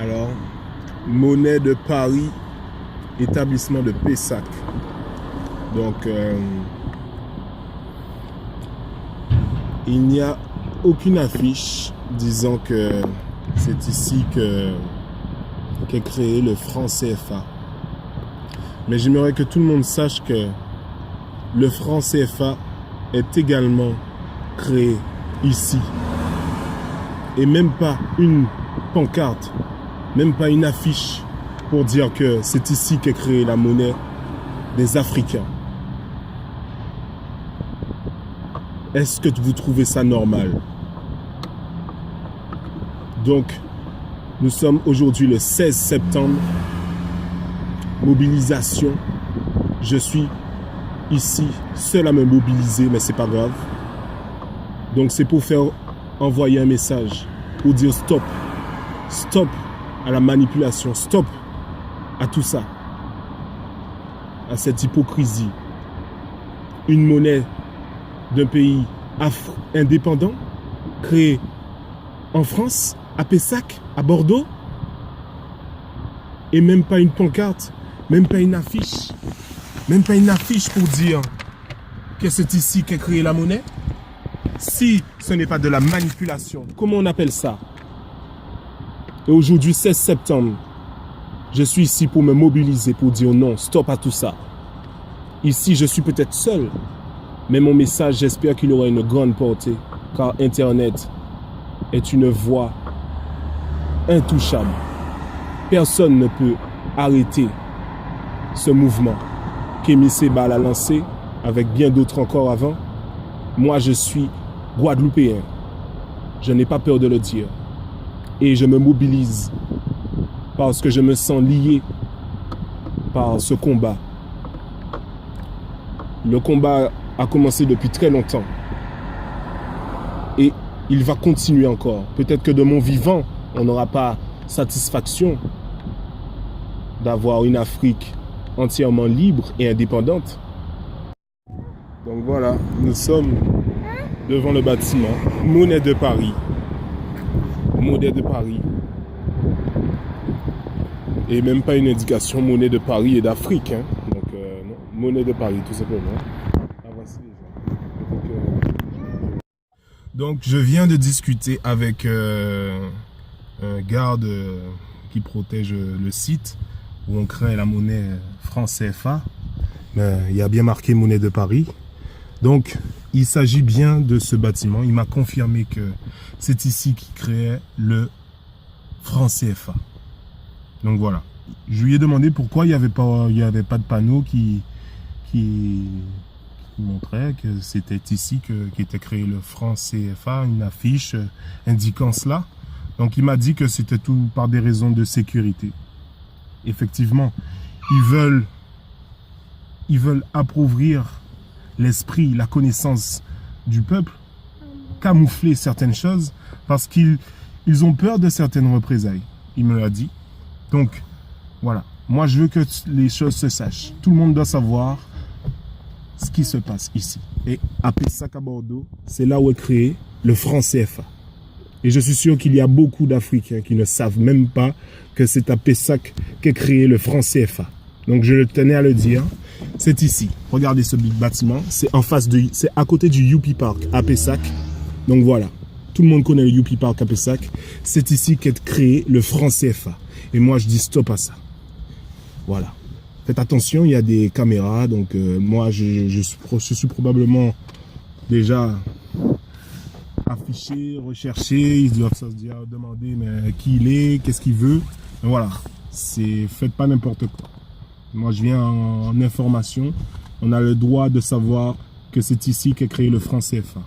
Alors, monnaie de Paris, établissement de Pessac. Donc, il n'y a aucune affiche disant que c'est ici qu'est créé le franc CFA. Mais j'aimerais que tout le monde sache que le franc CFA est également créé ici. Et même pas une pancarte, même pas une affiche pour dire que c'est ici qu'est créée la monnaie des Africains. Est-ce que vous trouvez ça normal? Donc, nous sommes aujourd'hui le 16 septembre. Mobilisation. Je suis ici seul à me mobiliser, mais c'est pas grave. Donc, c'est pour faire envoyer un message, pour dire stop. Stop à la manipulation. Stop à tout ça. À cette hypocrisie. Une monnaie d'un pays indépendant, créé en France, à Pessac, à Bordeaux, et même pas une pancarte, même pas une affiche pour dire que c'est ici qu'est créée la monnaie. Si ce n'est pas de la manipulation, comment on appelle ça? Et aujourd'hui, 16 septembre, je suis ici pour me mobiliser, pour dire non, stop à tout ça. Ici, je suis peut-être seul, mais mon message, j'espère qu'il aura une grande portée, car Internet est une voie intouchable. Personne ne peut arrêter ce mouvement qu'Émile Sebal a lancé, avec bien d'autres encore avant. Moi, je suis guadeloupéen. Je n'ai pas peur de le dire. Et je me mobilise parce que je me sens lié par ce combat. Le combat a commencé depuis très longtemps. Et il va continuer encore. Peut-être que de mon vivant, on n'aura pas satisfaction d'avoir une Afrique entièrement libre et indépendante. Donc voilà, nous sommes devant le bâtiment Monnaie de Paris. Monnaie de Paris. Et même pas une indication Monnaie de Paris et d'Afrique. Hein. Donc non, Monnaie de Paris tout simplement. Ah, voici les gens. Donc je viens de discuter avec un garde qui protège le site où on crée la monnaie franc CFA. Il y a bien marqué Monnaie de Paris. Donc, il s'agit bien de ce bâtiment. Il m'a confirmé que c'est ici qu'il créait le franc CFA. Donc voilà. Je lui ai demandé pourquoi il n'y avait pas de panneau qui montrait que c'était ici qu'était créé le franc CFA, une affiche indiquant cela. Donc il m'a dit que c'était tout par des raisons de sécurité. Effectivement, ils veulent appauvrir l'esprit, la connaissance du peuple, camoufler certaines choses parce qu'ils ont peur de certaines représailles. Il me l'a dit. Donc, voilà. Moi, je veux que les choses se sachent. Tout le monde doit savoir ce qui se passe ici. Et à Pessac, à Bordeaux, c'est là où est créé le franc CFA. Et je suis sûr qu'il y a beaucoup d'Africains qui ne savent même pas que c'est à Pessac qu'est créé le franc CFA. Donc je tenais à le dire, c'est ici. Regardez ce big bâtiment, c'est c'est à côté du Youpi Park à Pessac. Donc voilà, tout le monde connaît le Youpi Park à Pessac. C'est ici qu'est créé le franc CFA. Et moi je dis stop à ça. Voilà. Faites attention, il y a des caméras, donc moi je suis probablement déjà affiché, recherché, ils doivent se demander mais qui il est, qu'est-ce qu'il veut. Mais voilà, faites pas n'importe quoi. Moi je viens en information, on a le droit de savoir que c'est ici qu'est créé le franc CFA.